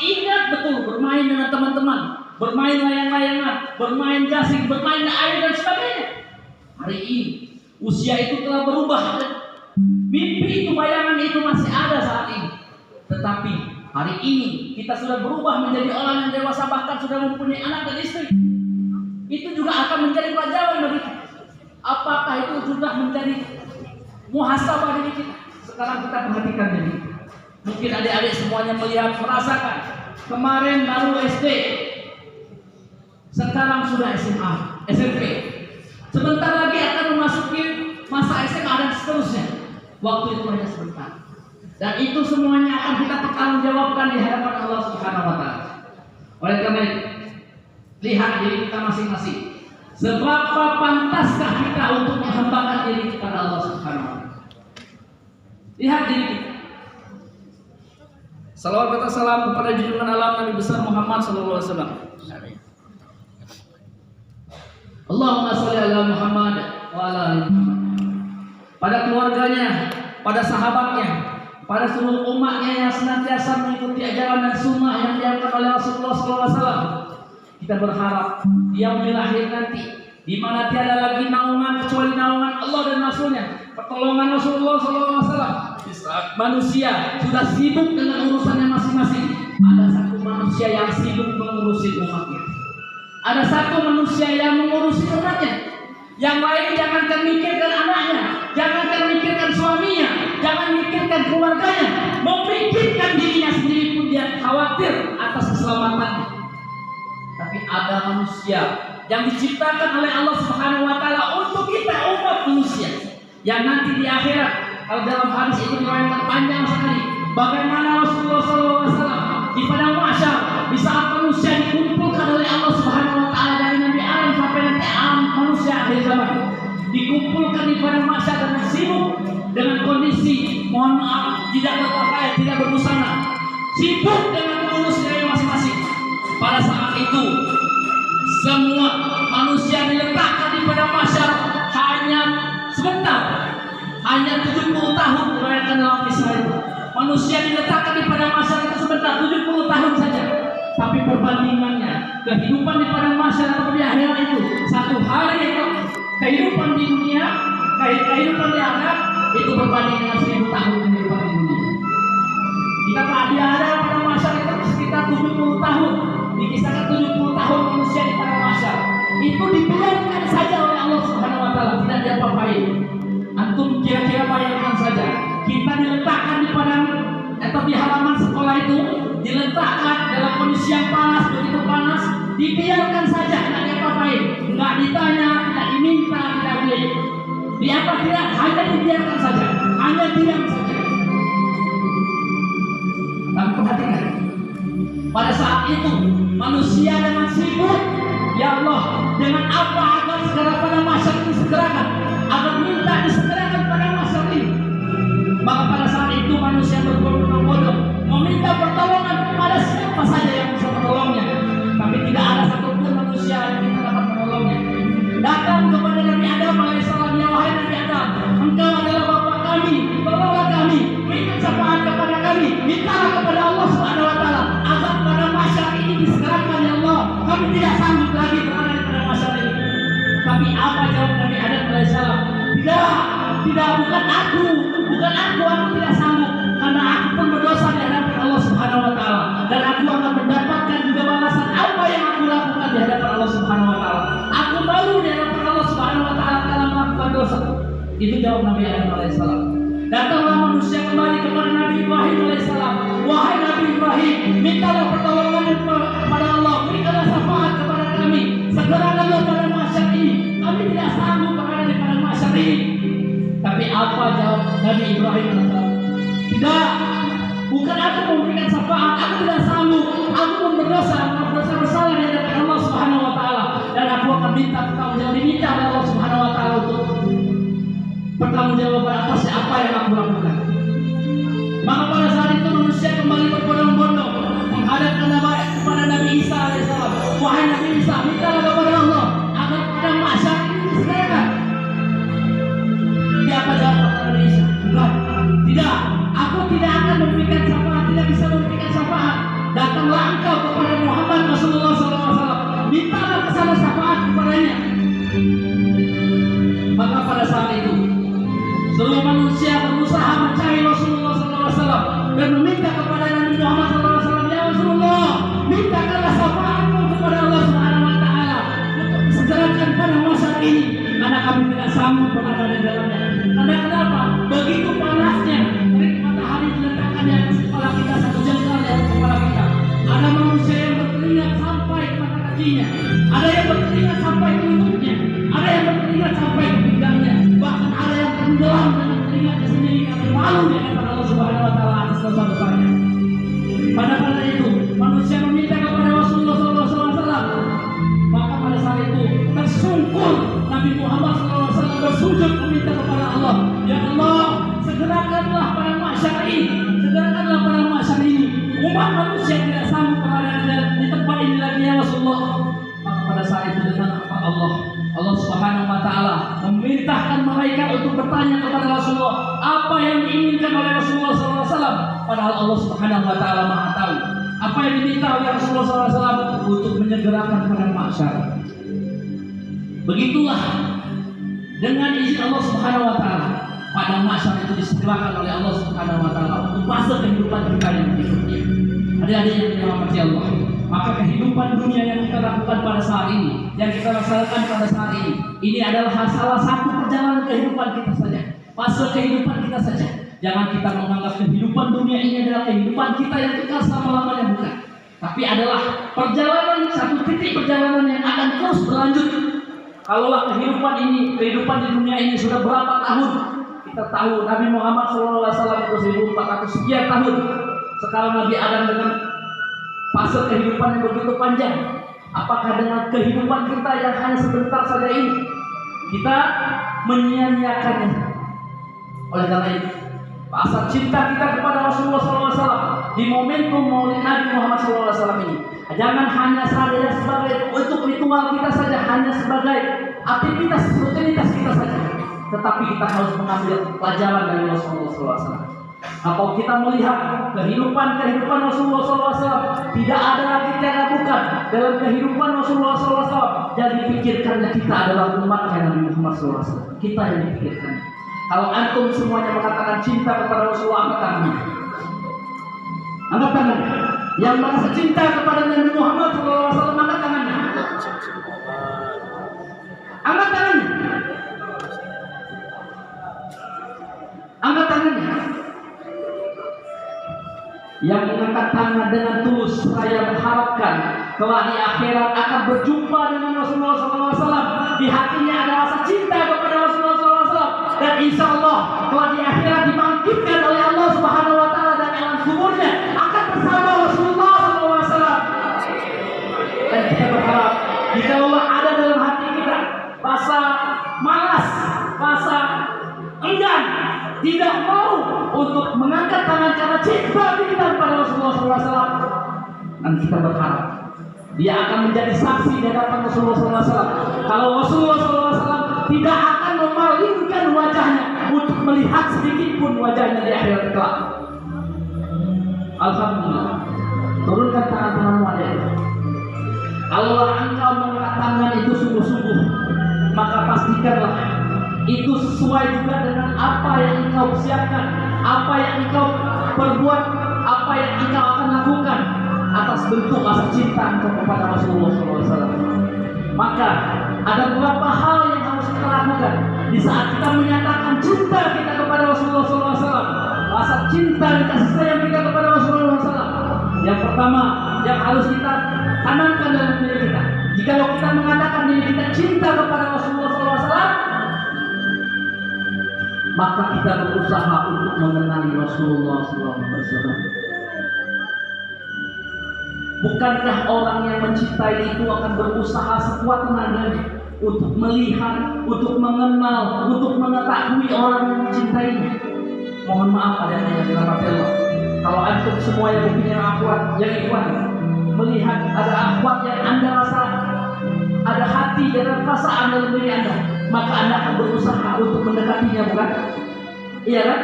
ingat betul bermain dengan teman-teman, bermain layang-layangan, bermain gasing, bermain air dan sebagainya. Hari ini usia itu telah berubah. Mimpi itu, bayangan itu masih ada saat ini. Tetapi hari ini kita sudah berubah menjadi orang yang dewasa, bahkan sudah mempunyai anak dan istri. Itu juga akan menjadi pelajaran bagi kita. Apakah itu sudah menjadi muhasabah diri kita? Sekarang kita perhatikan diri. Mungkin adik-adik semuanya melihat, merasakan. Kemarin baru SD, sekarang sudah SMA, SMP. Sebentar lagi akan memasuki masa SMA dan seterusnya. Waktu itu hanya sebentar. Dan itu semuanya akan kita pertanggungjawabkan di hadapan Allah Subhanahu wa taala. Oleh karena itu, lihat diri kita masing-masing. Seberapa pantaskah kita untuk menghambakan diri kepada Allah Subhanahu wa taala? Lihat diri kita. Salawat dan salam kepada junjungan alam Nabi besar Muhammad sallallahu alaihi wasallam. Allahumma shalli ala Muhammad wa ala ali Muhammad. Pada keluarganya, pada sahabatnya, pada seluruh umatnya yang senantiasa mengikuti ajaran dan sunnah yang diangkat oleh Rasulullah SAW. Kita berharap yaumil akhir nanti, di mana tiada lagi naungan kecuali naungan Allah dan Rasulnya, pertolongan Rasulullah SAW. Manusia sudah sibuk dengan urusannya masing-masing. Ada satu manusia yang sibuk mengurusi umatnya. Ada satu manusia yang mengurusi umatnya. Yang lain jangankan mikirkan anaknya, jangankan mikirkan suaminya, jangan mikirkan keluarganya, memikirkan dirinya sendiri pun dia khawatir atas keselamatannya. Tapi ada manusia yang diciptakan oleh Allah Subhanahu wa taala untuk kita umat manusia yang nanti di akhirat, kalau dalam hadis itu diriwayatkan panjang sekali bagaimana Rasulullah SAW di padang mahsyar di saat manusia dikumpulkan oleh Allah Subhanahu wa taala dari Nabi Adam sampai nanti manusia akhir zaman, dikumpulkan di padang mahsyar dan sibuk dengan kondisi, mohon maaf, tidak berpakaian, tidak berbusana, sibuk dengan mengurus diri masing-masing. Pada saat itu semua manusia diletakkan di padang mahsyar hanya sebentar, hanya 70 tahun diriwayatkan dalam kisah itu. Manusia diletakkan di padang mahsyar itu sebentar, 70 tahun saja. Tapi perbandingannya kehidupan di padang mahsyar atau di akhirat itu satu hari itu kehidupan di dunia, kehidupan di akhirat itu berbanding dengan 1000 tahun kehidupan di dunia. Kita di akhirat padang mahsyar itu sekitar 70 tahun. Dikisahkan 70 tahun manusia di padang mahsyar itu dibiarkan saja oleh Allah Subhanahu wa taala, tidak diapa-apain. Antum kira-kira bayangkan saja, kita diletakkan di padang atau di halaman sekolah itu, diletakkan dalam kondisi yang panas, begitu panas, dibiarkan saja, tidak diapa-apain, nggak ditanya, tidak diminta, tidak boleh. Di apa tidak, hanya dibiarkan saja, hanya diam saja. Dan perhatikan, pada saat itu manusia dengan sibuk, ya Allah, dengan apa agar segera pada masa ini segerakan, agar minta disegerakan pada masa ini. Maka pada saat itu manusia berbondong-bondong meminta pertolongan kepada siapa saja yang bisa menolongnya. Tapi tidak ada satupun manusia yang kita dapat menolongnya. Datang kepada Nabi Adam alaihissalam, ya wahai Nabi Adam, engkau adalah bapak kami, tolonglah kami, minta syafaat kepada kami, mintalah kepada Allah Subhanahu wa taala agar pada masyarakat ini disegerakan, ya Allah. Kami tidak sanggup lagi berada di pada masyarakat ini. Tapi apa jawab Nabi Adam alaihissalam? Tidak, bukan aku tidak sanggup, karena aku pun berdosa di hadapan Allah Subhanahu wa taala, dan aku akan mendapatkan juga balasan apa yang aku lakukan di hadapan Allah Subhanahu wa taala. Aku malu di hadapan Allah Subhanahu wa taala karena melakukan dosa. Itu jawab Nabi Adam alaihissalam. Datanglah manusia kembali kepada Nabi Ibrahim alaihissalam. Wahai Nabi Ibrahim, mintalah pertolongan kepada Allah, berikanlah syafaat kepada kami, segerakanlah pada masyarakat ini. Kami tidak sanggup berada di pada masyarakat ini. Tapi apa jawab Nabi Ibrahim alaihissalam? Tidak, bukan aku memberikan syafaat, aku tidak sanggup. Aku pun berdosa bersalah di hadapan Allah Subhanahu wa taala, dan aku akan minta pertanggungjawab, diminta oleh Allah Subhanahu wa taala untuk pertanggungjawaban atas apa yang aku lakukan. Maka pada saat itu manusia kembali berbondong-bondong menghadap kepada Nabi Isa alaihissalam. Wahai Nabi Isa, mintalah kepada Allah agar pada masyarakat ini disegerakan. Apa jawab Nabi Isa? Bukan, tidak. Aku tidak akan memberikan syafaat, tidak bisa memberikan syafaat. Datanglah dan meminta kepada Nabi Muhammad SAW, ya Rasulullah, mintakanlah syafaatmu kepada Allah Subhanahu Wa Taala untuk disegerakan pada masa ini, karena kami tidak sanggup berada di dalamnya. Karena kenapa? Begitu panasnya terik matahari diletakkan di atas kepala kita, satu jengkal di atas kepala kita. Ada manusia yang berkeringat sampai ke mata kakinya, ada yang berkeringat sampai ke lututnya, ada yang berkeringat sampai ke pinggangnya, bahkan ada yang tenggelam dengan keringatnya sendiri karena malu di hadapan Allah Subhanahu Wa Taala atas dosa-dosanya. Pada itu manusia meminta kepada Rasulullah SAW, maka pada saat itu tersungkur Nabi Muhammad SAW bersujud meminta kepada Allah, ya Allah, segerakanlah pada masyarakat ini, segerakanlah pada masyarakat ini. Umat manusia tidak sanggup berada di tempat ini lagi ya Rasulullah. Maka pada saat itu dengan Allah Subhanahu Wa Taala memerintahkan malaikat untuk bertanya kepada Rasulullah apa yang diinginkan oleh Rasulullah SAW. Padahal Allah Subhanahu Wa Taala Maha tahu apa yang diminta oleh Rasulullah SAW untuk menyegerakan pada masyarakat. Begitulah dengan izin Allah Subhanahu Wa Taala pada masyarakat itu disegerakan oleh Allah Subhanahu Wa Taala untuk fase kehidupan kita yang berikutnya. Adik-adik yang dirahmati Allah, maka kehidupan dunia yang kita lakukan pada saat ini, yang kita laksanakan pada saat ini adalah salah satu perjalanan kehidupan kita saja, fase kehidupan kita saja. Jangan kita menganggap kehidupan dunia ini adalah kehidupan kita yang kekal selama-lamanya, bukan. Tapi adalah perjalanan, satu titik perjalanan yang akan terus berlanjut. Kalaulah kehidupan di dunia ini sudah berapa tahun? Kita tahu Nabi Muhammad SAW itu 1400 sekian tahun. Sekarang Nabi Adam dengan fase kehidupan yang begitu panjang. Apakah dengan kehidupan kita yang hanya sebentar saja ini kita menyia-nyiakannya? Oleh karena itu, rasa cinta kita kepada Rasulullah SAW di momentum Maulid Nabi Muhammad SAW ini jangan hanya saja sebagai untuk ritual kita saja, hanya sebagai aktivitas rutinitas kita saja, tetapi kita harus mengambil pelajaran dari Rasulullah SAW. Atau kita melihat kehidupan Rasulullah SAW, tidak ada lagi tiada bukan dalam kehidupan Rasulullah SAW. Jadi pikirkannya kita adalah umatnya Nabi Muhammad SAW. Kita yang dipikirkan. Kalau antum semuanya mengatakan cinta kepada Rasulullah, angkat tangannya. Angkat tangannya. Yang merasa cinta kepada Nabi Muhammad SAW, angkat tangannya. Angkat tangannya. Angkat tangannya. Yang mengangkat tangan dengan tulus, saya mengharapkan kelak di akhirat akan berjumpa dengan Rasulullah SAW. Di hatinya ada rasa cinta kepada Rasulullah SAW, dan insya Allah kelak di akhirat dibangkitkan oleh Allah Subhanahu Wa Taala dan alam kuburnya akan bersama Rasulullah SAW. Dan kita berharap jika Allah ada dalam hati kita rasa malas, rasa enggan, tidak mau untuk mengangkat tangan karena cinta kita kepada Rasulullah SAW, dan kita berharap dia akan menjadi saksi di hadapan Rasulullah SAW. Kalau Rasulullah SAW tidak akan memalingkan wajahnya untuk melihat sedikit pun wajahnya di akhirat kelak. Alhamdulillah. Turunkan tangan-tanganmu adik. Kalau engkau mengangkat tangan itu sungguh-sungguh, maka pastikanlah itu sesuai juga dengan apa yang engkau siapkan, apa yang engkau perbuat, apa yang engkau akan lakukan atas bentuk rasa cinta engkau kepada Rasulullah SAW. Maka ada beberapa hal yang harus kita lakukan di saat kita menyatakan cinta kita kepada Rasulullah SAW, rasa cinta dan kasih sayang kita kepada Rasulullah SAW. Yang pertama yang harus kita tanamkan dalam diri kita, jika kita mengatakan diri kita cinta kepada Rasulullah SAW, maka kita berusaha untuk mengenali Rasulullah SAW. Bukankah orang yang mencintai itu akan berusaha sekuat tenaganya untuk melihat, untuk mengenal, untuk mengetahui orang yang mencintainya? Mohon maaf ada yang dirahmati Allah. Kalau antum semua yang punya akhwat, yang ikhwan, melihat ada akhwat yang anda rasa, ada hati dan perasaan dalam diri anda, maka anda akan berusaha untuk mendekatinya, bukan? Iya kan?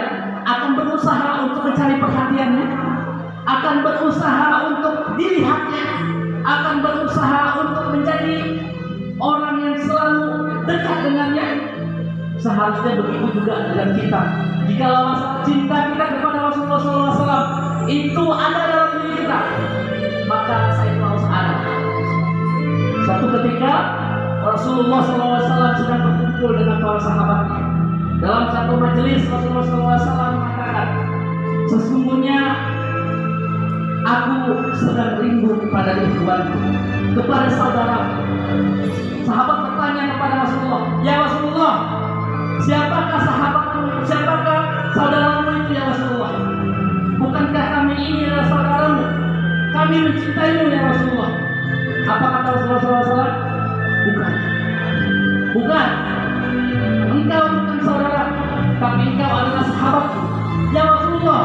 Akan berusaha untuk mencari perhatiannya, akan berusaha untuk dilihatnya, akan berusaha untuk menjadi orang yang selalu dekat dengannya. Seharusnya begitu juga dengan kita. Jika rasa cinta kita kepada Rasulullah SAW itu ada dalam diri kita, maka rasa itu harus ada. Suatu ketika Rasulullah SAW sedang berkumpul dengan para sahabatnya. Dalam satu majelis Rasulullah SAW mengatakan, sesungguhnya aku sedang rindu kepada ikhwanku, kepada saudara. Sahabat bertanya kepada Rasulullah, ya Rasulullah, siapakah sahabatmu, siapakah saudaramu itu ya Rasulullah? Bukankah kami ini adalah saudaramu? Kami mencintaimu ya Rasulullah. Apa kata Rasulullah SAW? Bukan. Bukan. Engkau bukan saudara, tapi engkau adalah sahabatku. Ya Rasulullah,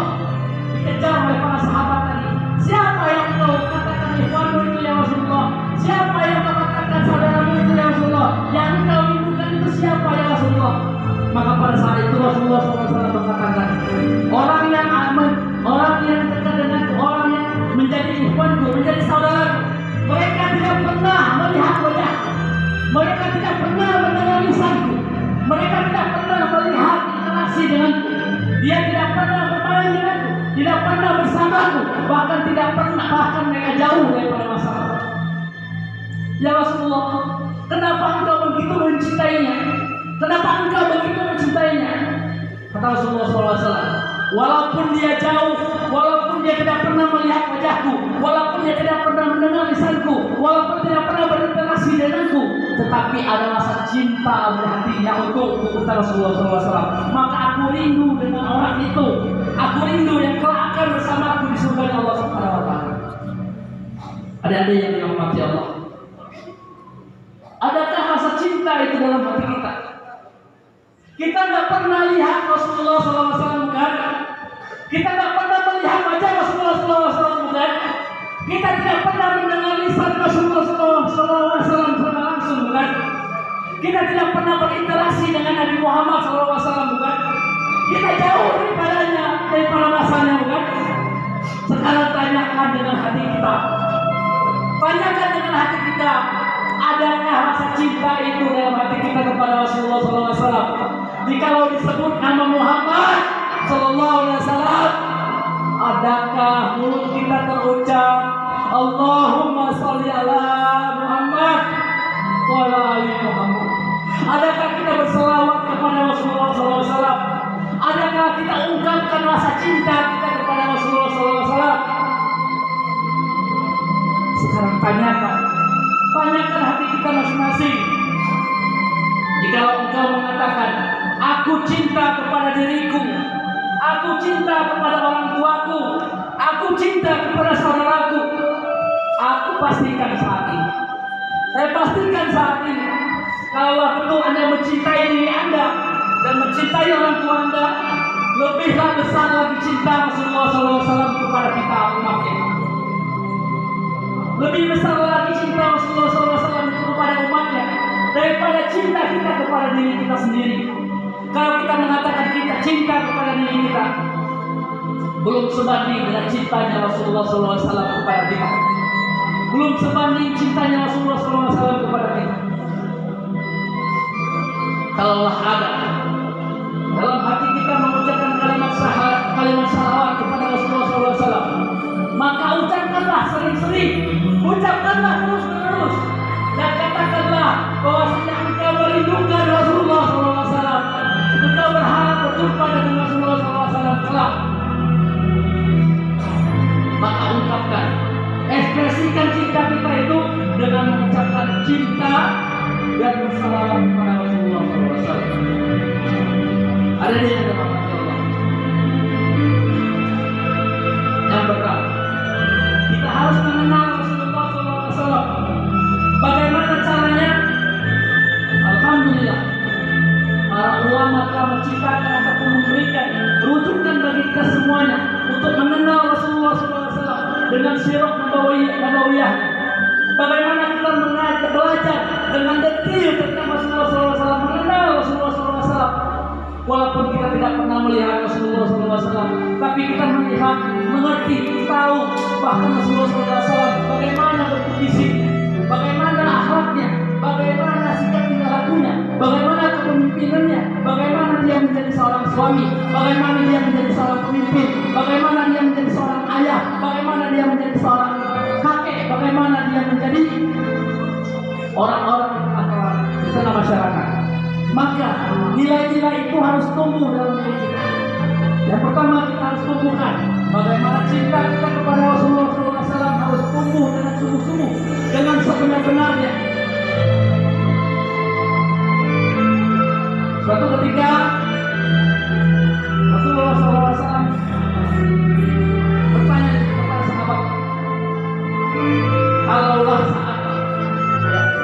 dikejar oleh para sahabat tadi. Siapa yang engkau katakan ikhwanmu itu ya Rasulullah? Siapa yang engkau katakan saudaramu itu ya Rasulullah? Yang engkau rindukan itu siapa ya Rasulullah? Maka pada saat itu Rasulullah SAW berkatakan, orang yang dekat denganku, orang yang menjadi ikhwanku, menjadi saudaraku, mereka tidak pernah melihat wajahku, mereka tidak pernah mendengar lisanku, mereka tidak pernah melihat interaksi denganku, dia tidak pernah bermain denganku, tidak pernah bersamaku, bahkan mereka jauh daripada masalah. Ya Rasulullah, kenapa engkau begitu mencintainya? Kenapa engkau begitu mencintainya? Kata Rasulullah SAW, walaupun dia jauh, walaupun dia tidak pernah melihat wajahku, walaupun dia tidak pernah mendengar lisanku, walaupun tidak pernah berinteraksi denganku, tetapi ada rasa cinta di hatinya untukku, kata Rasulullah SAW. Maka aku rindu dengan orang itu. Aku rindu yang kelak akan bersamaku di surga Allah Subhanahu wa Ta'ala. Ada yang dirahmati Allah. Adakah rasa cinta itu dalam hati kita? Kita nggak pernah lihat Rasulullah SAW, bukan? Kita nggak pernah melihat wajah Rasulullah SAW, bukan? Kita tidak pernah mendengar lisan Rasulullah SAW secara langsung, bukan? Kita tidak pernah berinteraksi dengan Nabi Muhammad SAW, bukan? Kita jauh daripada masanya, bukan? Sekarang tanyakan dengan hati kita. Tanyakan dengan hati kita, adakah rasa cinta itu dalam hati kita kepada Rasulullah SAW? Jikalau disebut nama Muhammad Sallallahu Alaihi Wasallam, adakah mulut kita terucap Allahumma sholli ala Muhammad wa ala ali Muhammad? Adakah kita berselawat kepada Rasulullah SAW? Adakah kita ungkapkan rasa cinta kita kepada Rasulullah SAW? Sekarang tanyakan hati kita masing-masing. Jika engkau mengatakan, aku cinta kepada diriku, aku cinta kepada orang tuaku, aku cinta kepada saudaraku, aku pastikan saat ini, saya pastikan saat ini, kalau betul Anda mencintai diri Anda dan mencintai orang tua Anda, lebihlah besar lagi cinta Rasulullah SAW kepada kita umatnya. Lebih besar lagi cinta Rasulullah SAW kepada umatnya daripada cinta kita kepada diri kita sendiri. Kalau kita mengatakan kita cinta kepada diri kita, belum sebanding dengan cintanya Rasulullah SAW kepada kita. Belum sebanding cintanya Rasulullah SAW kepada kita. Kalaulah ada dalam hati kita mengucapkan kalimat syahwat kepada Rasulullah SAW, maka ucapkanlah sering-sering, ucapkanlah terus-menerus, dan katakanlah bahwasanya engkau merindukan Rasulullah SAW, engkau berharap berjumpa dengan Rasulullah SAW kelak. Maka ungkapkan, ekspresikan cinta kita itu dengan mengucapkan cinta dan bersalawat kepada Rasulullah SAW. Ada di yang dirahmati Allah. Yang pertama, kita harus mengenal Rasulullah SAW. Bagaimana caranya? Alhamdulillah, para ulama telah menciptakan ataupun memberikan rujukan bagi kita semuanya untuk mengenal Rasulullah SAW dengan sirah nabawiyah. Bagaimana kita belajar dengan detail tentang Rasulullah SAW, mengenal Rasulullah SAW. Walaupun kita tidak pernah melihat Rasulullah SAW, tapi kita melihat, mengerti, tahu bahkan Rasulullah SAW bagaimana berfisik, bagaimana akhlaknya, bagaimana sikap tingkah lakunya, bagaimana kepemimpinannya, bagaimana dia menjadi seorang suami, bagaimana dia menjadi seorang pemimpin, bagaimana dia menjadi seorang menjadi orang-orang di tengah masyarakat. Maka nilai-nilai itu harus tumbuh dalam diri kita. Yang pertama kita harus tumbuhkan bagaimana cinta kita kepada Rasulullah SAW harus tumbuh dengan sungguh-sungguh, dengan sebenar-benarnya. Suatu ketika Rasulullah SAW bertanya kepada sahabat, kalaulah saat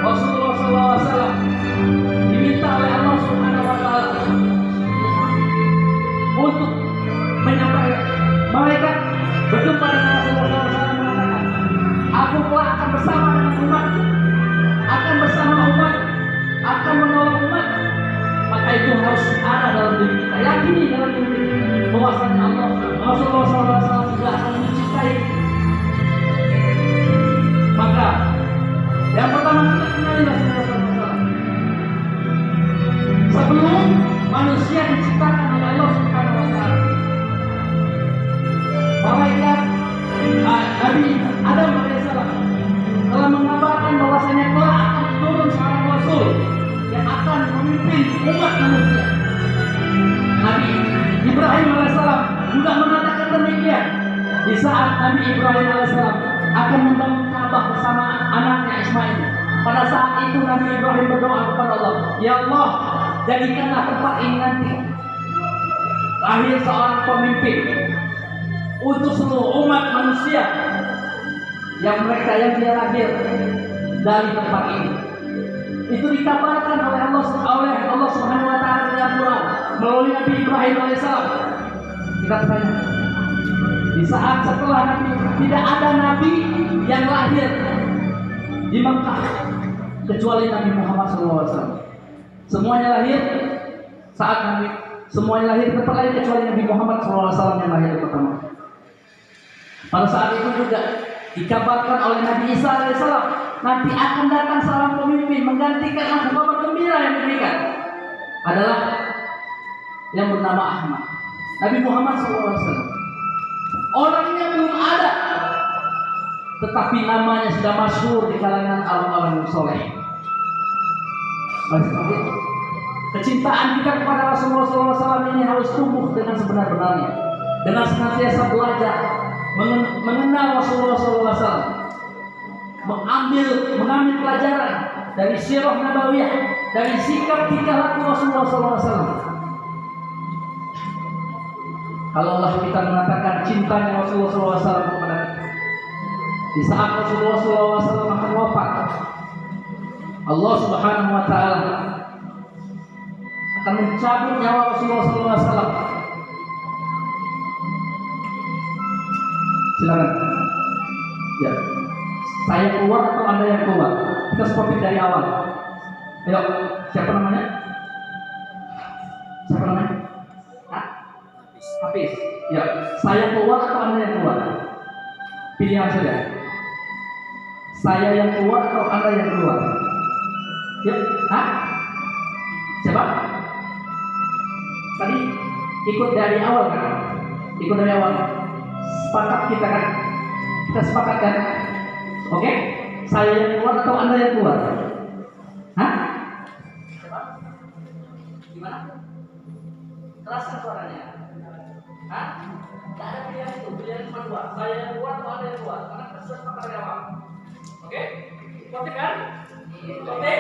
Rasulullah SAW diminta oleh Allah Subhanahu wa Ta'ala untuk menyampaikan, malaikat berjumpa dengan Rasulullah SAW mengatakan, aku pula akan bersama dengan umat, akan bersama umat, akan menolong umat. Maka itu harus ada dalam diri kita, yakini dalam diri kita bahwasanya Allah Rasulullah SAW juga akan mencintai. Maka yang pertama kita kenali Rasulullah SAW. Sebelum manusia diciptakan oleh Allah Subhanahu wa Ta'ala, malaikat Nabi Adam alaihissalam telah mengabarkan bahwasanya kelak akan turun seorang Rasul yang akan memimpin umat manusia. Nabi Ibrahim alaihissalam juga mengatakan demikian di saat Nabi Ibrahim alaihissalam akan membangun Ka'bah bersama anaknya Ismail. Pada saat itu Nabi Ibrahim berdoa kepada Allah, ya Allah, jadikanlah tempat ini nanti lahir seorang pemimpin untuk seluruh umat manusia yang dia lahir dari tempat ini. Itu dikabarkan oleh Allah Subhanahu wa Ta'ala dalam Quran melalui Nabi Ibrahim alaihissalam. Kita bertanya, di saat setelah Nabi, tidak ada Nabi yang lahir di Mekah kecuali Nabi Muhammad SAW. Semuanya lahir saat Nabi, semuanya lahir di tempat lain kecuali Nabi Muhammad SAW yang lahir pertama. Pada saat itu juga dikabarkan oleh Nabi Isa alaihissalam, nanti akan datang seorang pemimpin menggantikan kabar gembira yang diberikan adalah yang bernama Ahmad. Nabi Muhammad SAW orangnya belum ada, tetapi namanya sudah masyhur di kalangan orang-orang soleh. Oleh sebab itu, kecintaan kita kepada Rasulullah SAW ini harus tumbuh dengan sebenar-benarnya, dengan senantiasa belajar mengenal Rasulullah SAW, mengambil pelajaran dari sirah nabawiyah, dari sikap tingkah laku Rasulullah SAW. Kalaulah kita mengatakan cintanya Rasulullah SAW kepada kita, di saat Rasulullah SAW akan wafat, Allah Subhanahu wa Ta'ala akan mencabut nyawa Rasulullah SAW. Silakan. Ya, saya keluar atau Anda yang keluar? Kita seperti dari awal. Ayo, siapa namanya? Siapa namanya? Hafiz. Ya, saya keluar atau Anda yang keluar? Pilihan saja. Saya yang keluar atau Anda yang keluar? Ya, siapa? Tadi ikut dari awal kan? Ikut dari awal. Sepakat kita kan? Kita sepakat kan? Oke? Saya yang keluar atau Anda yang keluar? Siapa? Gimana? Keraskan suaranya. Tidak ada pilihan itu, pilihan cuma dua. Saya yang keluar atau Anda yang keluar? Karena kita sudah sepakat dari awal. Oke? Oke kan? Oke?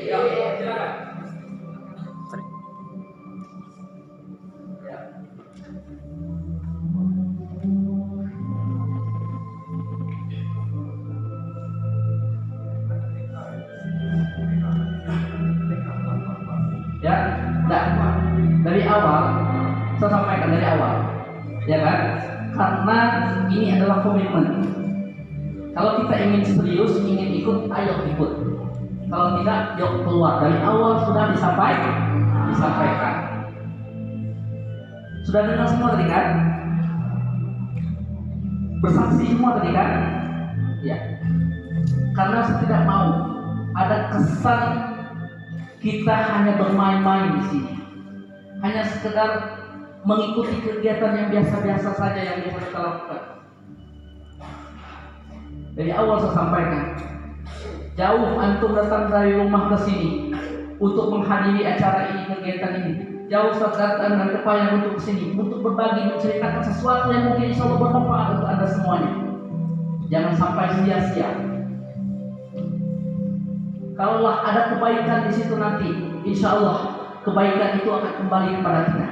Ya, silakan. Ya, dari awal saya sampaikan dari awal, ya kan? Karena ini adalah komitmen. Kalau kita ingin serius, ingin ikut, ayo ikut. Kalau tidak, yuk keluar. Dari awal sudah disampaikan. Sudah dengar semua tadi kan? Bersaksi semua tadi kan? Ya. Karena saya tidak mau ada kesan kita hanya bermain-main di sini, hanya sekedar mengikuti kegiatan yang biasa-biasa saja yang bisa kita lakukan. Dari awal saya sampaikan, jauh antum datang dari rumah ke sini untuk menghadiri acara ini, kegiatan ini. Jauh saya datang dari Kepahyang untuk ke sini untuk berbagi, menceritakan sesuatu yang mungkin insya Allah bermanfaat untuk anda semuanya. Jangan sampai sia-sia. Kalaulah ada kebaikan di situ nanti, insya Allah kebaikan itu akan kembali kepada kita.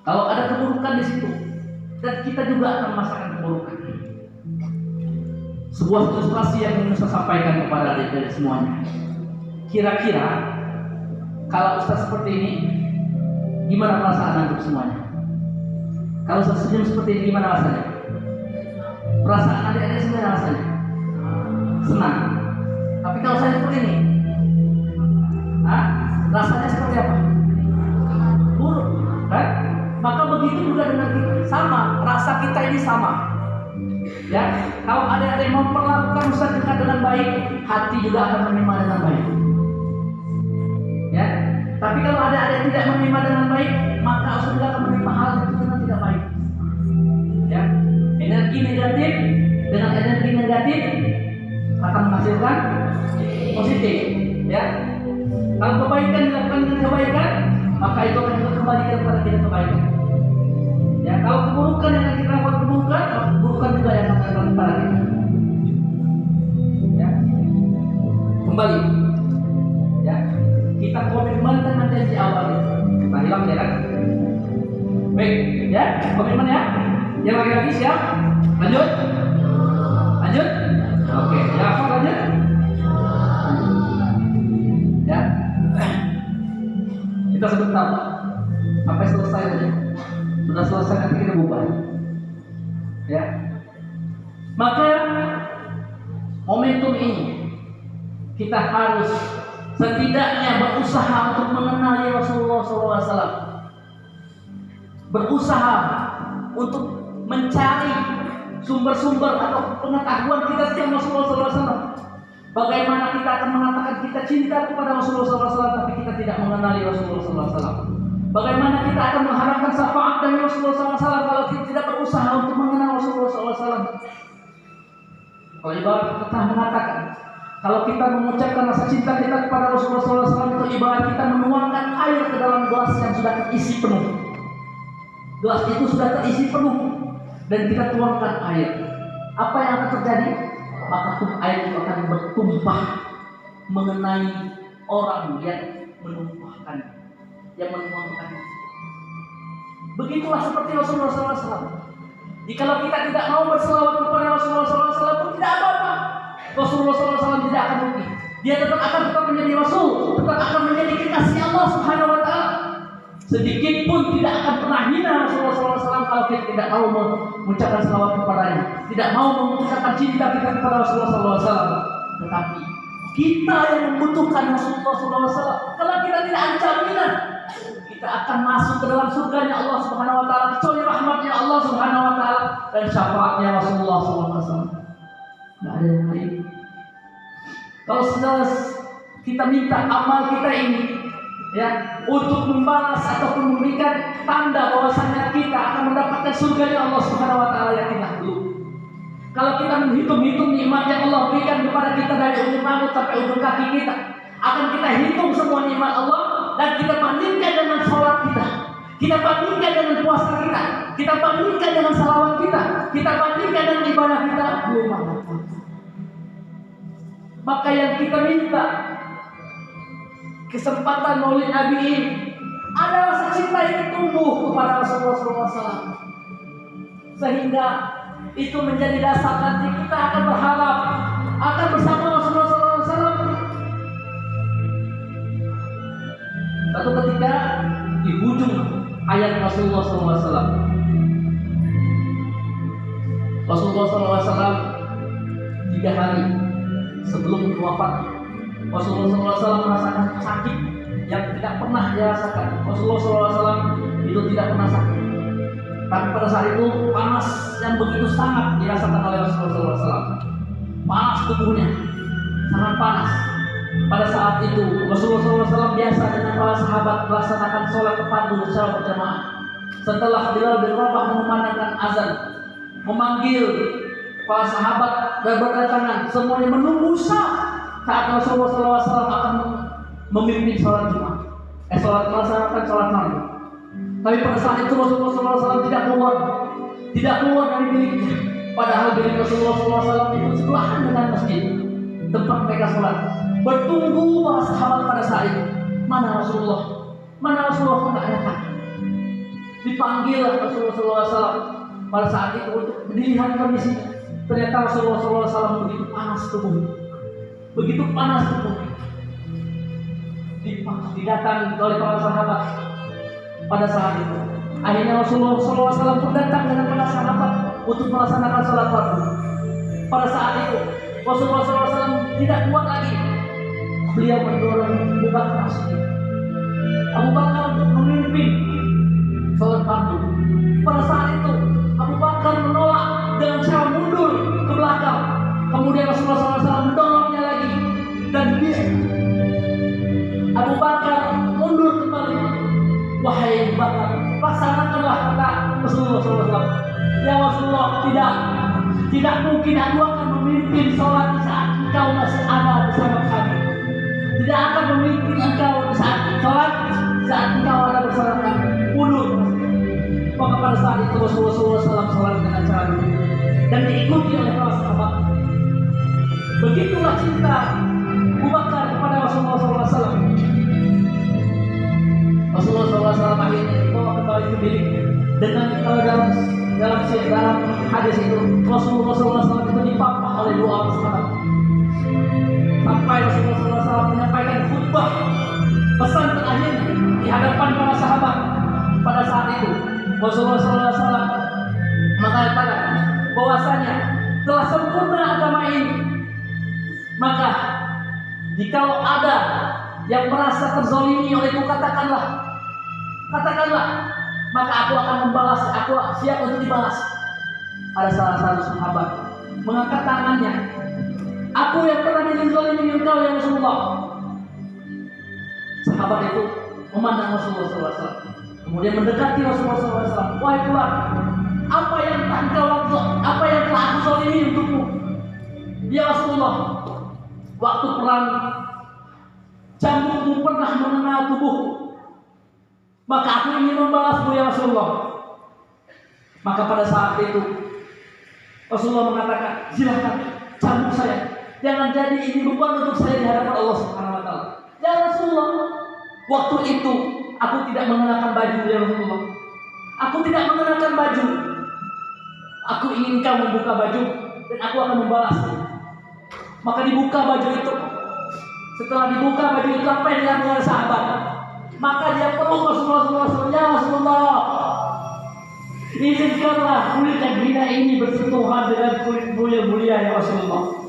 Kalau ada keburukan di situ, dan kita juga akan merasakan keburukan. Sebuah ilustrasi yang ingin saya sampaikan kepada adik-adik semuanya. Kira-kira kalau Ustaz seperti ini, gimana perasaan antum semuanya? Kalau Ustaz senyum seperti ini, gimana rasanya? Perasaan adik-adik semuanya rasanya? Senang. Tapi kalau saya seperti ini, rasanya seperti apa? Buruk, kan? Maka begitu juga dengan kita, sama, rasa kita ini sama. Ya, kalau adik-adik memperlakukan Ustaz dengan baik, hati juga akan menerima dengan baik. Ya, tapi kalau adik-adik tidak menerima dengan baik, maka Ustaz juga akan menerima hal itu dengan tidak baik. Ya, energi negatif dengan energi negatif akan menghasilkan positif. Ya, kalau kebaikan dilakukan dengan kebaikan, maka itu akan kembali kepada kita kebaikan. Ya, kalau keburukan yang kita lakukan keburukan juga yang akan datang kepada kita. Ya, kembali. Ya, kita komitmen dengan janji awal itu. Kita hilang ya kan? Baik, ya, komitmen ya. Yang lagi siap? Lanjut. Lanjut. Oke, ya, apa lanjut? Ya, kita sebentar sampai selesai aja. Sudah selesai nanti kita bubar. Ya, maka momentum ini kita harus setidaknya berusaha untuk mengenali Rasulullah SAW, berusaha untuk mencari sumber-sumber atau pengetahuan kita tentang Rasulullah SAW. Bagaimana kita akan mengatakan kita cinta kepada Rasulullah SAW tapi kita tidak mengenali Rasulullah SAW? Bagaimana kita akan mengharapkan syafaat dari Rasulullah SAW kalau kita tidak berusaha untuk mengenal Rasulullah SAW? Kalau ibarat kita mengatakan, kalau kita mengucapkan rasa cinta kita kepada Rasulullah SAW itu ibarat kita menuangkan air ke dalam gelas yang sudah terisi penuh. Gelas itu sudah terisi penuh dan kita tuangkan air. Apa yang akan terjadi? Maka air itu akan bertumpah mengenai orang yang menumpahkan, yang menuangkan. Begitulah seperti Rasulullah SAW. Jikalau kita tidak mau berselawat kepada Rasulullah SAW pun tidak apa-apa. Rasulullah SAW tidak akan rugi. Dia tetap menjadi Rasul, tetap akan menjadi kekasih Allah Subhanahu Wa Taala. Sedikit pun tidak akan pernah hina Rasulullah SAW kalau kita tidak mau mengucapkan selawat kepadanya, tidak mau mengucapkan cinta kita kepada Rasulullah SAW. Tetapi kita yang membutuhkan Rasulullah SAW. Kalau kita tidak ada jaminan kita akan masuk ke dalam surganya Allah Subhanahu Wa Taala, kecuali rahmatnya Allah Subhanahu Wa Taala dan syafaatnya Rasulullah SAW. Tidak ada yang lain. Kalau sudah kita minta amal kita ini, ya, untuk membalas ataupun memberikan tanda bahwasanya kita akan mendapatkan surganya Allah Subhanahu Wa Taala, yakinlah dulu. Kalau kita menghitung nikmat yang Allah berikan kepada kita dari ujung rambut sampai ujung kaki kita, akan kita hitung semua nikmat Allah dan kita bandingkan dengan sholat kita, kita bandingkan dengan puasa kita bandingkan dengan salawat kita bandingkan dengan ibadah kita, belum ada. Maka yang kita minta kesempatan maulid Nabi ini adalah rasa cinta yang tumbuh kepada Rasulullah SAW, sehingga itu menjadi dasar nanti kita akan berharap akan bersama Rasulullah SAW. Satu ketika di ujung ayat Rasulullah SAW, Rasulullah SAW 3 hari sebelum wafat, Rasulullah SAW merasakan sakit yang tidak pernah dia rasakan. Rasulullah SAW itu tidak pernah sakit, tapi pada saat itu panas yang begitu sangat dirasakan oleh Rasulullah SAW. Panas tubuhnya, sangat panas. Pada saat itu Rasulullah SAW biasa dengan para sahabat melaksanakan sholat fardu secara berjamaah. Setelah Bilal bin Rabah memandangkan azan, memanggil para sahabat dan berdatangan semuanya menunggu saat Rasulullah SAW akan memimpin sholat Jumat, melaksanakan sholat maghrib. Tapi pada saat itu Rasulullah SAW tidak keluar dari biliknya. Padahal bilik Rasulullah SAW itu sebelahan dengan masjid tempat mereka sholat. Bertunggu para sahabat pada saat itu. Mana Rasulullah? Kok nggak datang? Dipanggil Rasulullah SAW pada saat itu untuk dilihat kondisinya. Ternyata Rasulullah SAW begitu panas tubuhnya. Didatangi oleh para sahabat pada saat itu. Akhirnya Rasulullah SAW pun datang dengan para sahabat untuk melaksanakan sholat fardu. Pada saat itu Rasulullah SAW tidak kuat lagi. Beliau mendorong Abu Bakar untuk memimpin sholat fardu. Pada saat itu Abu Bakar menolak dengan cara mundur ke belakang. Kemudian Rasulullah SAW mendorongnya lagi dan Abu Bakar mundur kembali. Wahai Abu Bakar, laksanakanlah kata Rasulullah SAW. Ya Rasulullah, tidak mungkin aku akan memimpin sholat di saat engkau masih ada bersama kami. Tidak akan memimpin engkau di saat sholat saat engkau ada bersama kami. Mundur. Maka pada saat itu Rasulullah SAW sholat dengan cara ini dan diikuti oleh para sahabat. Begitulah cinta Abu Bakar kepada Rasulullah SAW. Rasulullah SAW akhirnya dibawa kembali ke biliknya dengan dalam hadis itu Rasulullah SAW itu dipapah oleh dua sahabat sampai Rasulullah SAW menyampaikan khutbah pesan terakhir di hadapan para sahabat. Pada saat itu Rasulullah SAW mengatakan bahwasanya telah sempurna agama ini. Maka jikalau ada yang merasa terzalimi olehku, katakanlah, maka aku akan membalas. Aku siap untuk dibalas. Ada salah satu sahabat mengangkat tangannya. Aku yang pernah dizalimi engkau ya Rasulullah. Sahabat itu memandang Rasulullah SAW, kemudian mendekati Rasulullah SAW. Wahai Tuhan, apa yang telah aku zalimi untukmu? Ya Rasulullah, waktu perang cambukmu pernah mengenal tubuhku. Maka aku ingin membalasmu ya Rasulullah. Maka pada saat itu Rasulullah mengatakan, silakan cambuk saya. Jangan jadi ini beban untuk saya di hadapan Allah Subhanahu wa taala. Ya Rasulullah, waktu itu aku tidak mengenakan baju ya Rasulullah. Aku tidak mengenakan baju. Aku ingin kau membuka baju dan aku akan membalasnya. Maka dibuka baju itu. Setelah dibuka baju itu, apa yang dilakukan oleh sahabat? Maka dia peluk Rasulullah SAW. Ya Rasulullah, izinkanlah kulit yang hina ini bersentuhan dengan kulit mulia ya Rasulullah.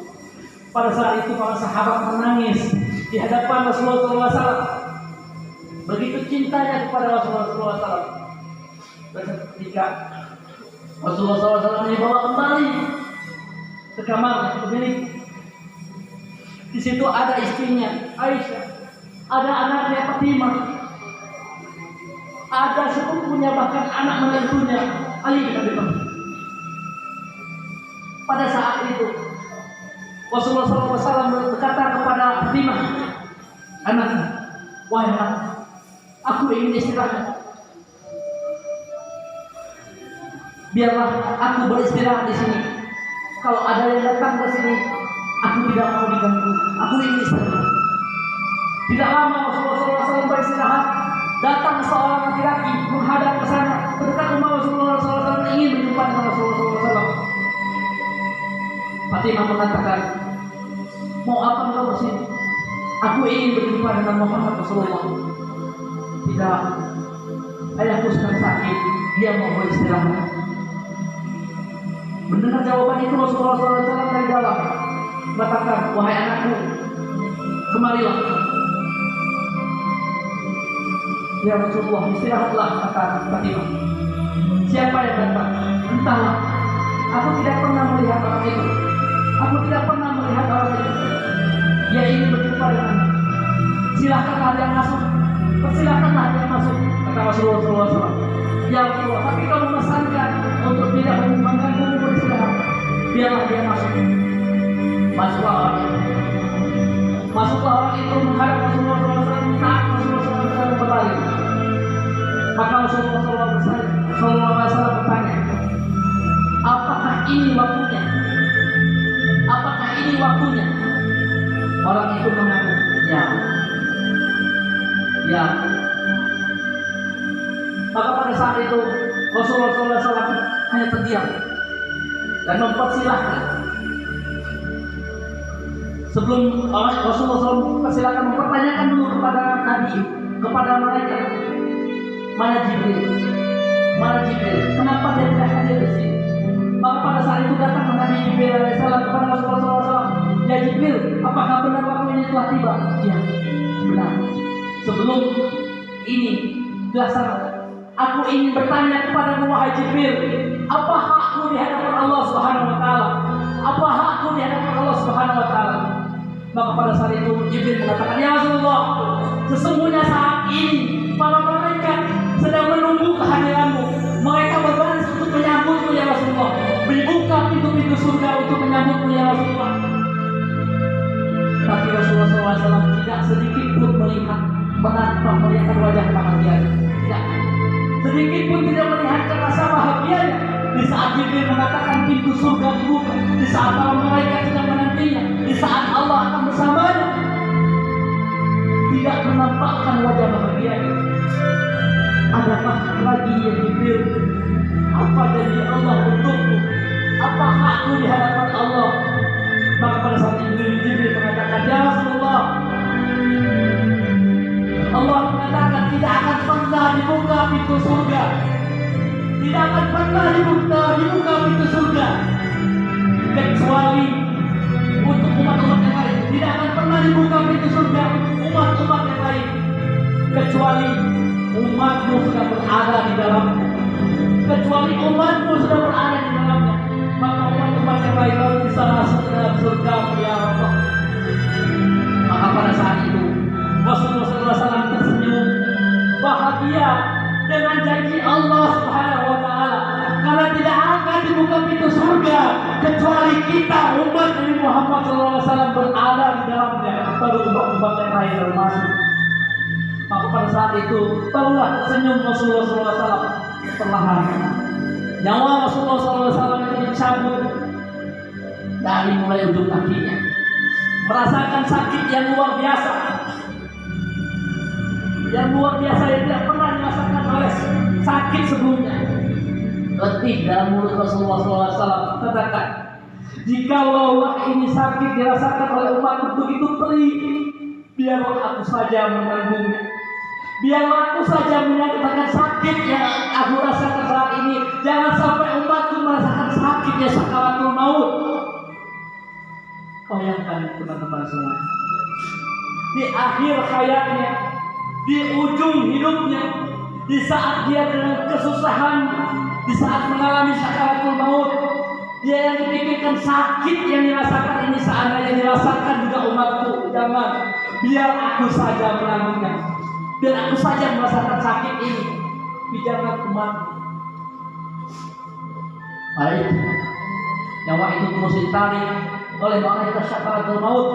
Pada saat itu para sahabat menangis di hadapan Rasulullah SAW. Begitu cintanya kepada Rasulullah SAW. Dan ketika Rasulullah SAW dibawa kembali ke kamar, ke bilik, di situ ada istrinya Aisyah, ada anaknya Fatimah, ada sepupunya, bahkan anak menantunya Ali bin Abi Thalib. Pada saat itu Rasulullah SAW berkata kepada Fatimah, anaknya, wahai anak, aku ingin istirahat. Biarlah aku beristirahat di sini. Kalau ada yang datang ke sini, aku tidak mau diganggu. Aku ingin istirahat. Tidak lama Rasulullah SAW beristirahat, datang seorang laki-laki menghadap ke sana, mendekat rumah Rasulullah SAW, ingin berjumpa dengan Rasulullah SAW. Fatimah mengatakan, mau apa engkau kesini? Aku ingin berjumpa dengan Muhammad Rasulullah. Tidak, ayahku sedang sakit, dia mau beristirahat. Mendengar jawaban itu Rasulullah SAW dari dalam mengatakan, wahai anakku, kemarilah. Ya Rasulullah, istirahatlah, kata Fatimah. Siapa yang datang? Entahlah. Aku tidak pernah melihat orang itu. Dia ingin berjumpa dengan. Silakanlah dia masuk. Persilakanlah dia masuk, kata Rasulullah SAW. Ya Rasulullah, tapi kau memesankan untuk tidak mengganggu beristirahat. Biarlah dia masuk. Masuklah orang itu. Masuklah orang itu menghadap Rasulullah SAW. Saat Rasulullah SAW berbalik, maka Rasulullah SAW bertanya, apakah ini waktunya? Apakah ini waktunya? Orang itu mengaku, ya. Ya. Maka pada saat itu Rasulullah SAW hanya terdiam dan mempersilahkan. Sebelum Rasulullah SAW mempersilahkan, mempertanyakan dulu kepada Nabi, kepada malaikat, mana Jibril? Mana Jibril? Kenapa dia tidak hadir di sini? Maka pada saat itu datang Nabi Jibril alaihissalam kepada Rasulullah SAW. Ya Jibril, apakah benar waktu ini telah tiba? Ya, benar. Sebelum ini dilaksanakan, aku ingin bertanya kepada wahai Jibril, apa hakku di hadapan Allah Subhanahu wa taala? Apa hakku di hadapan Allah Subhanahu wa taala? Maka pada saat itu Jibril mengatakan, ya Rasulullah, sesungguhnya saat ini para malaikat sedang menunggu kehadiranmu. Mereka berbaris untuk menyambutmu ya Rasulullah. Dibuka pintu-pintu surga untuk menyambutmu ya Rasulullah. Tapi Rasulullah SAW tidak sedikit pun melihat wajah bahagianya. Tidak. Sedikit pun tidak melihat rasa bahagianya. Di saat Jibril mengatakan pintu surga dibuka, di saat para malaikat sedang menantinya, di saat Allah akan bersamanya, tidak menampakkan wajah bahagianya. Adakah lagi ya Jibril? Apa janji Allah untukmu? Apa hakmu di hadapan Allah? Maka pada saat Jibril mengatakan, ya Rasulullah, Allah mengatakan tidak akan pernah dibuka pintu surga. Tidak akan pernah dibuka pintu surga kecuali untuk umat-umat yang lain. Tidak akan pernah dibuka pintu surga untuk umat-umat yang lain kecuali umatmu sudah berada di dalamnya. Kecuali umatmu sudah berada di dalamnya, maka umat-umat yang lain baru bisa masuk ke dalam surga ya Allah. Maka pada saat itu Rasulullah SAW tersenyum bahagia dengan janji Allah Subhanahu wa taala, karena tidak akan dibuka pintu surga kecuali kita umat Nabi Muhammad SAW berada di dalamnya, baru umat-umat yang lain baru masuk. Maka pada saat itu barulah senyum Rasulullah SAW perlahan. Nyawa Rasulullah SAW itu dicabut dari mulai ujung kakinya, merasakan sakit yang luar biasa. Yang luar biasa yang tidak pernah dirasakan oleh sakit sebelumnya. Letih dalam mulut Rasulullah SAW katakan, jikalau ini sakit dirasakan oleh umat begitu perih, biarlah aku saja menanggungnya. Biarlah aku saja menyatakan sakit yang aku rasakan saat ini. Jangan sampai umatku merasakan sakitnya sakaratul maut. Bayangkan teman-teman semua, di akhir hayatnya, di ujung hidupnya, di saat dia dengan kesusahan, di saat mengalami sakaratul maut, dia yang dipikirkan sakit yang dirasakan ini seandainya dirasakan juga umatku. Jangan, biar aku saja menanggungnya, biar aku saja merasakan sakit ini, jangan umatku. Baik, nyawa itu terus ditarik oleh malaikat sakaratul maut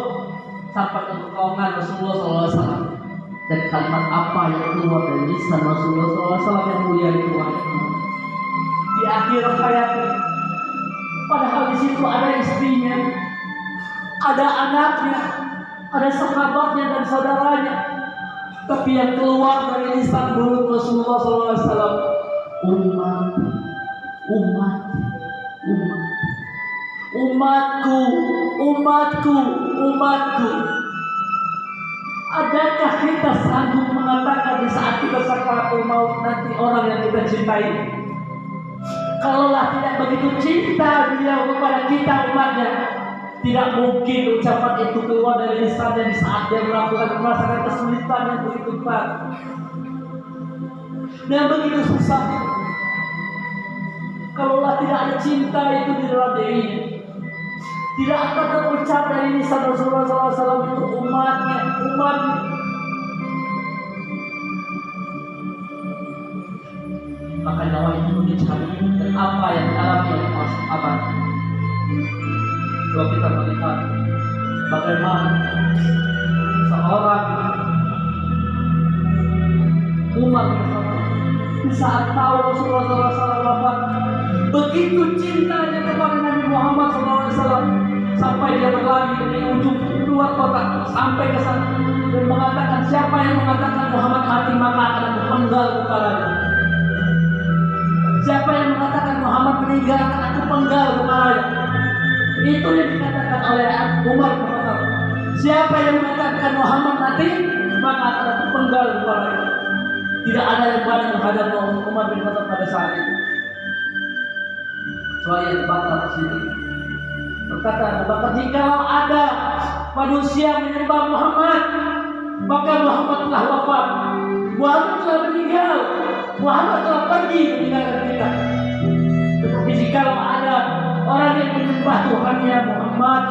sampai ke kerongkongan Rasulullah SAW. Dan kalimat apa yang keluar dari lisan Rasulullah SAW yang mulia itu di akhir hayatnya, padahal di situ ada istrinya, ada anaknya, ada sahabatnya dan saudaranya, tapi yang keluar dari lisan mulut Rasulullah SAW, umat, umat, umat, umatku, umatku, umatku. Adakah kita sanggup mengatakan di saat kita sakaratul maut nanti orang yang kita cintai, kalaulah tidak begitu cinta beliau kepada kita umatnya, tidak mungkin ucapan itu keluar dari lisannya di saat dia merasakan kesulitan yang begitu berat dan begitu susah. Kalaulah tidak ada cinta itu di dalam dirinya, tidak akan terucap dari lisan Rasulullah SAW itu umatnya, umatnya. Maka nyawa itu dicabut dan apa yang dialami oleh sahabat Kalau kita melihat bagaimana seorang Umar bin Khattab di saat tahu Rasulullah SAW wafat, begitu cintanya kepada Nabi Muhammad SAW sampai dia berlari dari ujung keluar kota sampai ke sana dan mengatakan, siapa yang mengatakan Muhammad mati maka akan aku penggal kepalanya. Siapa yang mengatakan Muhammad meninggal akan aku penggal kepalanya. Itu yang dikatakan oleh Umar bin Khattab. Siapa yang mengatakan Muhammad mati maka akan aku penggal kepalanya. Tidak ada yang berani menghadap Umar bin Khattab pada saat itu. Kecuali yang bakal sini. Berkata Abu Bakar, jikalau ada manusia menyembah Muhammad, maka Muhammad telah wafat. Muhammad telah meninggal. Muhammad telah pergi meninggalkan kita. Tetapi jikalau ada orang yang menyembah Tuhannya Muhammad,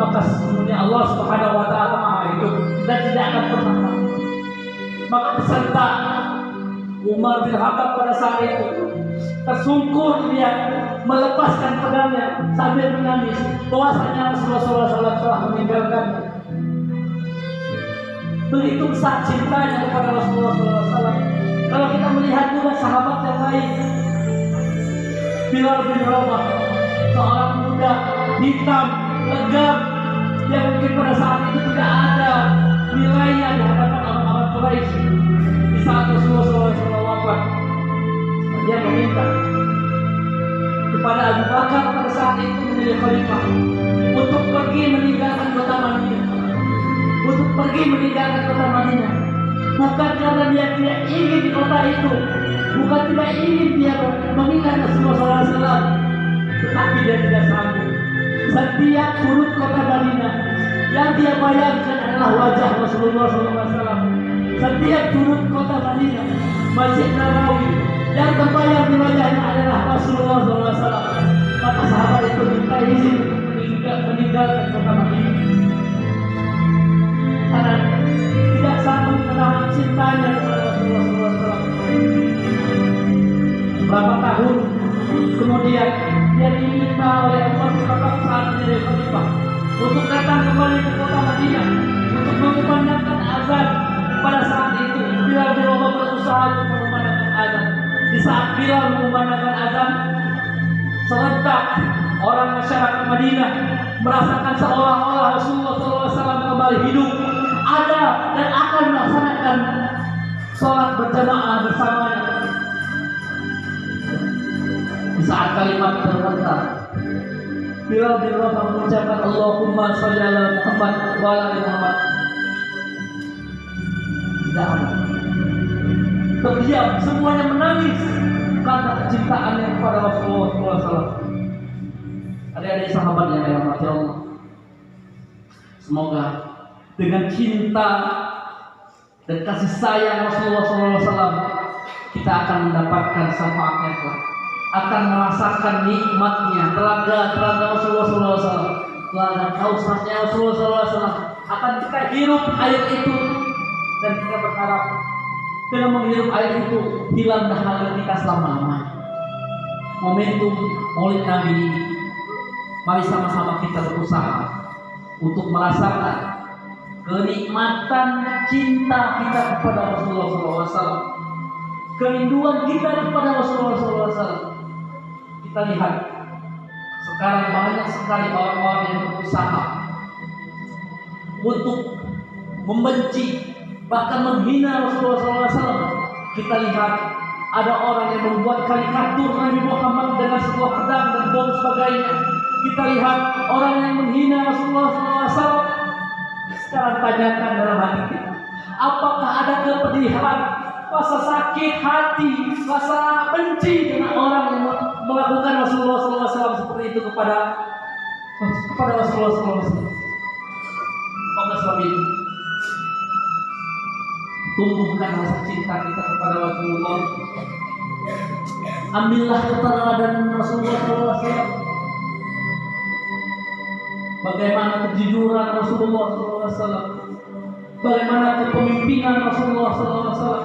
maka sesungguhnya Allah Subhanahu wa Ta'ala Maha Hidup dan tidak akan pernah mati. Maka peserta Umar bin Khattab pada saat itu tersungkur, dia melepaskan pedangnya sambil menangis bahwasanya Rasulullah SAW telah meninggalkannya. Begitu besar cintanya kepada Rasulullah SAW. Kalau kita melihat juga sahabat yang lain, Bilal bin Rabah, seorang muda hitam, legam, yang mungkin pada saat itu tidak ada nilainya di hadapan orang-orang Quraisy. Di saat Rasulullah SAW wafat, dia meminta kepada Abu Bakar pada saat itu menjadi khalifah untuk pergi meninggalkan kota Madinah, untuk pergi meninggalkan kota Madinah, bukan karena dia tidak ingin di kota itu, bukan tidak ingin dia mengingat Rasulullah SAW, tetapi dia tidak sanggup. Setiap sudut kota Madinah yang dia bayangkan adalah wajah Rasulullah SAW. Setiap sudut kota Madinah, Masjid Nabawi yang terbayang di wajahnya adalah Rasulullah SAW. Maka sahabat itu minta izin meninggalkan kota Madinah karena tidak sanggup menahan cintanya kepada Rasulullah SAW. Berapa tahun kemudian dia diminta oleh Umar bin Khattab saat menjadi khalifah untuk datang kembali ke kota Madinah untuk mengumandangkan azan. Pada saat itu Bilal bin Rabah berusaha untuk mengumandangkan azan. Di saat Bilal mengumandangkan azan, serentak orang masyarakat Madinah merasakan seolah-olah Rasulullah SAW kembali hidup, ada dan akan melaksanakan sholat berjamaah bersamanya. Di saat kalimat terdengar, Bilal bin Rabah mengucapkan Allahumma sholli ala Muhammad wa ala ali Muhammad. Tidak ada. Terdiam, semuanya menangis karena kecintaannya kepada Rasulullah SAW. Adik-adik sahabat yang dirahmati Allah, semoga dengan cinta dan kasih sayang Rasulullah SAW kita akan mendapatkan syafaatnya kelak, akan merasakan nikmatnya telaga Rasulullah SAW, telaga kausarnya Rasulullah SAW, akan kita hirup air itu dan kita berharap dengan menghirup air itu hilang dahaga kita selama-lamanya. Momentum Maulid Nabi ini, mari sama-sama kita berusaha untuk merasakan kenikmatan cinta kita kepada Rasulullah SAW, kerinduan kita kepada Rasulullah SAW. Kita lihat sekarang banyak sekali orang-orang yang berusaha untuk membenci, bahkan menghina Rasulullah SAW. Kita lihat ada orang yang membuat karikatur Nabi Muhammad dengan sebuah pedang dan bom sebagainya. Kita lihat orang yang menghina Rasulullah SAW. Sekarang tanyakan dalam hati kita, apakah ada kepedihan, rasa sakit hati, rasa benci dengan orang yang melakukan Rasulullah SAW seperti itu kepada Rasulullah SAW? Maka sebab itu, tumbuhkan rasa cinta kita kepada Rasulullah. Ambillah keteladanan Rasulullah SAW. Bagaimana kejujuran Rasulullah SAW, bagaimana kepemimpinan Rasulullah SAW,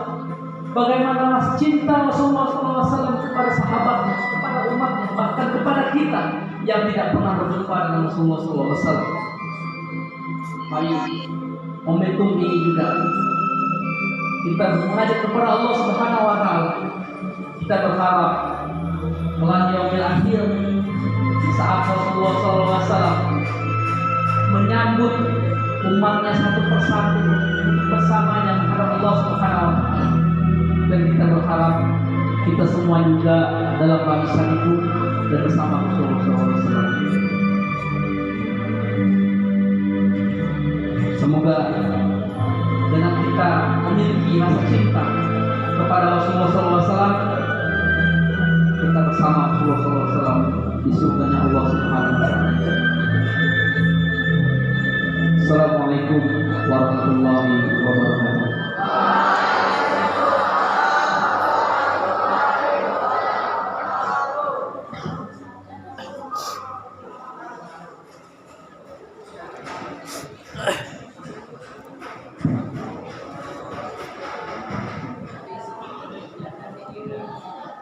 bagaimana rasa cinta Rasulullah SAW kepada sahabatnya, kepada umatnya, bahkan kepada kita. yang tidak pernah berjumpa dengan Rasulullah SAW. Mari momentum ini juga kita mengajak kepada Allah Subhanahu wa taala. Kita berharap kelak yaumil akhir di saat Rasulullah SAW menyambut umatnya satu persatu bersamanya menghadap Allah Subhanahu wa taala. Dan kita berharap kita semua juga dalam barisan itu dan bersama Rasulullah SAW. Semoga dengan kita memiliki rasa cinta kepada Rasulullah SAW, kita bersama Rasulullah SAW di surganya Allah Subhanahu wa taala. Assalamualaikum warahmatullahi wabarakatuh.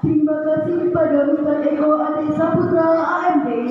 Terima kasih pada Ustaz Eko Adi Saputra AMD.